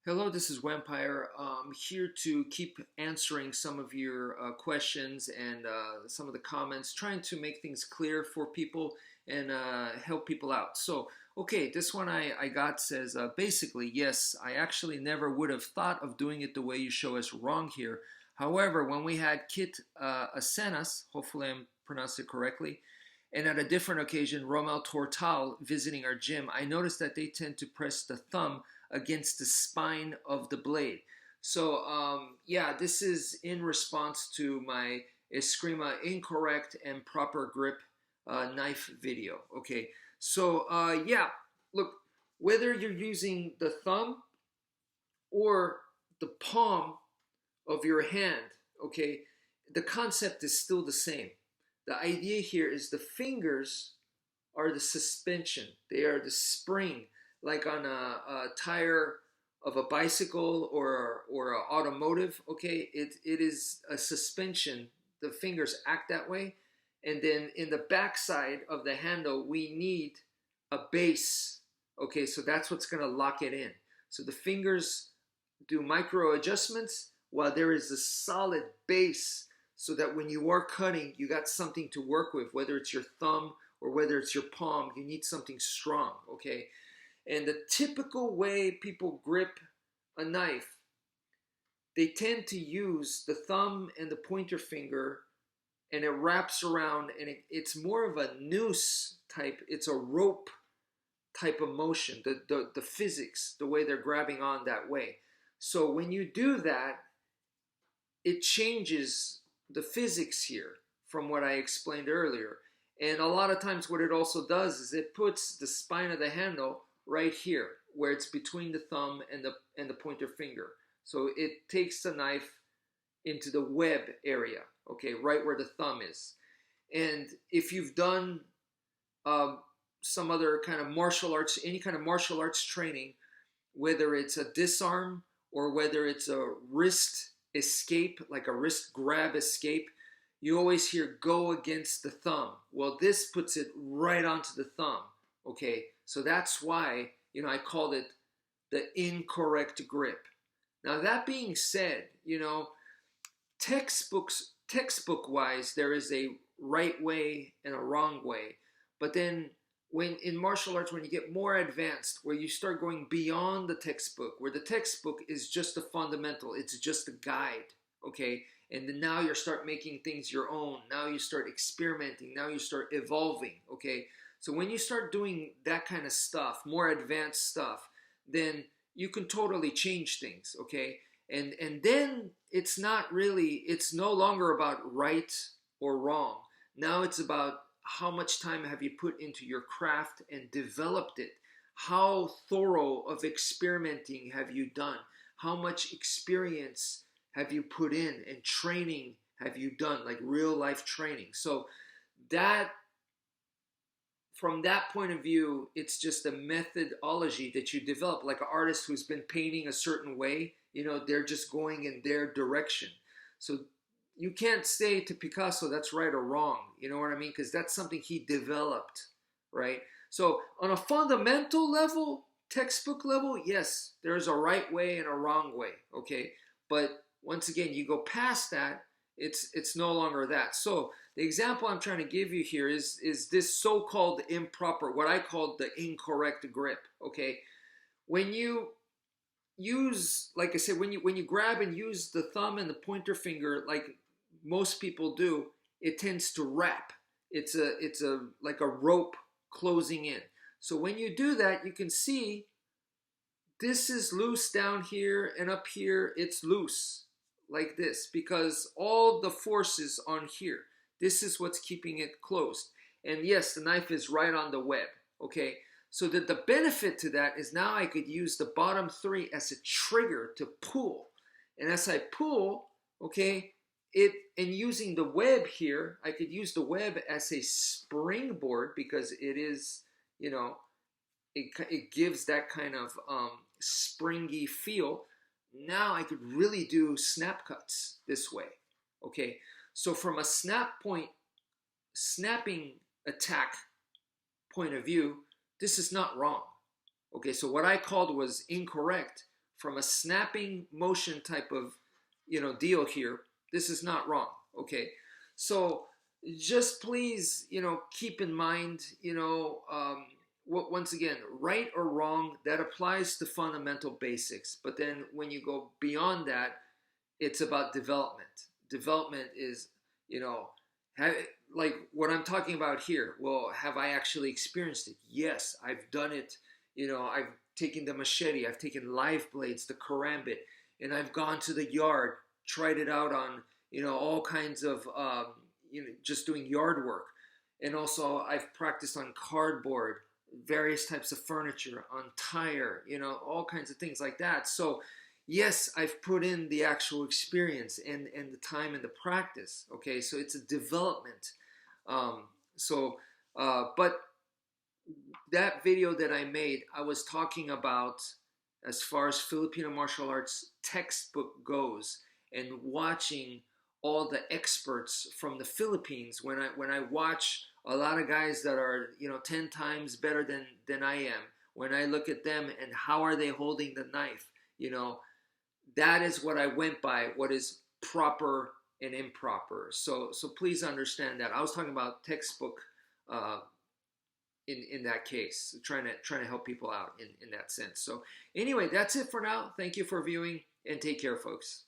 Hello, this is wmpyr. I'm here to keep answering some of your questions and some of the comments, trying to make things clear for people and help people out. So, okay, this one I got says, basically, yes, I actually never would have thought of doing it the way you show us wrong here. However, when we had Kit Asenas, hopefully I'm pronounced it correctly, and at a different occasion, Romel Tortal visiting our gym, I noticed that they tend to press the thumb against the spine of the blade. So yeah, this is in response to my Eskrima incorrect and proper grip knife video. Okay, so yeah, look, whether you're using the thumb or the palm of your hand, okay, the concept is still the same. The idea here is the fingers are the suspension. They are the spring, like on a tire of a bicycle or an automotive. Okay, it is a suspension. The fingers act that way, and then in the backside of the handle, we need a base. Okay, so that's what's going to lock it in. So the fingers do micro adjustments while there is a solid base, so that when you are cutting, you got something to work with, whether it's your thumb or whether it's your palm. You need something strong, okay? And the typical way people grip a knife, they tend to use the thumb and the pointer finger, and it wraps around, and it's more of a noose type. It's a rope type of motion, the physics, the way they're grabbing on that way. So when you do that, it changes the physics here from what I explained earlier. And a lot of times what it also does is it puts the spine of the handle right here, where it's between the thumb and the pointer finger. So it takes the knife into the web area, okay, right where the thumb is. And if you've done some other kind of martial arts, any kind of martial arts training, whether it's a disarm or whether it's a wrist escape, like a wrist grab escape, you always hear go against the thumb. Well, this puts it right onto the thumb. Okay, so that's why, I called it the incorrect grip. Now, that being said, textbook wise, there is a right way and a wrong way. But then when in martial arts, when you get more advanced, where you start going beyond the textbook, where the textbook is just a fundamental, it's just a guide, okay? And then now you start making things your own. Now you start experimenting. Now you start evolving, okay? So when you start doing that kind of stuff, more advanced stuff, then you can totally change things, okay? And then it's no longer about right or wrong. Now it's about how much time have you put into your craft and developed it? How thorough of experimenting have you done? How much experience have you put in and training have you done, like real life training? So that, from that point of view, it's just a methodology that you develop, like an artist who's been painting a certain way, they're just going in their direction. So you can't say to Picasso that's right or wrong, you know what I mean? Because that's something he developed, right? So on a fundamental level, textbook level, yes, there's a right way and a wrong way, okay? But once again, you go past that, it's no longer that. So the example I'm trying to give you here is this so-called improper, what I call the incorrect grip, okay? When you use, like I said, when you grab and use the thumb and the pointer finger, like most people do, it tends to wrap. It's like a rope closing in. So when you do that, you can see this is loose down here, and up here it's loose like this, because all the force is on here. This is what's keeping it closed. And yes, the knife is right on the web, okay? So that the benefit to that is now I could use the bottom three as a trigger to pull. And as I pull, okay, and using the web here, I could use the web as a springboard, because it is, it gives that kind of springy feel. Now I could really do snap cuts this way, okay? So from a snapping attack point of view, this is not wrong. Okay, so what I called was incorrect from a snapping motion type of, deal here, this is not wrong. Okay, so just please, keep in mind, once again, right or wrong, that applies to fundamental basics. But then when you go beyond that, it's about development. Development is, you know, like what I'm talking about here. Well, have I actually experienced it? Yes, I've done it. I've taken the machete, I've taken live blades, the karambit, and I've gone to the yard, tried it out on, all kinds of, just doing yard work. And also I've practiced on cardboard, various types of furniture, on tire, all kinds of things like that. So yes, I've put in the actual experience and the time and the practice. Okay, so it's a development. Um, but that video that I made, I was talking about as far as Filipino martial arts textbook goes, and watching all the experts from the Philippines. When I watch a lot of guys that are 10 times better than I am, when I look at them and how are they holding the knife, that is what I went by. What is proper and improper. So please understand that I was talking about textbook. In that case, trying to help people out in that sense. So anyway, that's it for now. Thank you for viewing, and take care, folks.